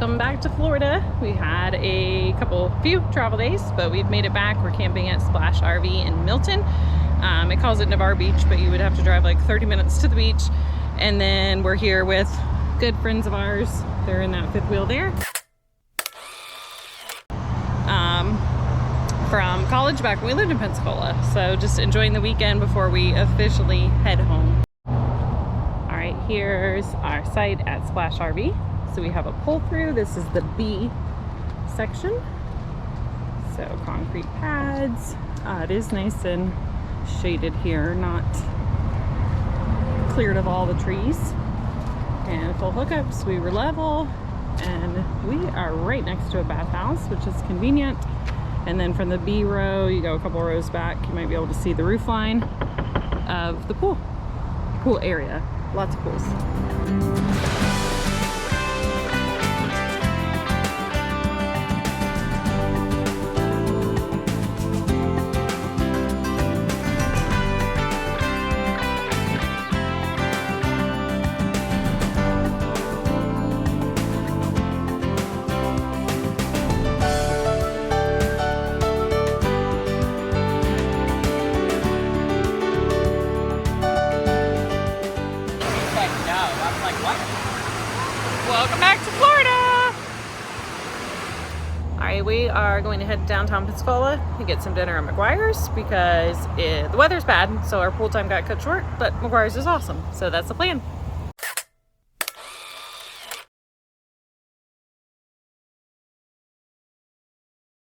Welcome back to Florida. We had a few travel days, but we've made it back. We're camping at Splash RV in Milton. It calls it Navarre Beach, but you would have to drive like 30 minutes to the beach. And then we're here with good friends of ours. They're in that fifth wheel there. From college back when we lived in Pensacola. So just enjoying the weekend before we officially head home. All right, here's our site at Splash RV. So we have a pull through. This is the B section. So concrete pads. It is nice and shaded here, not cleared of all the trees. And full hookups. We were level, and we are right next to a bathhouse, which is convenient. And then from the B row, you go a couple rows back, you might be able to see the roof line of the pool area. Lots of pools. Welcome back to Florida! Alright, we are going to head to downtown Pensacola and get some dinner at McGuire's because the weather's bad, so our pool time got cut short, but McGuire's is awesome, so that's the plan.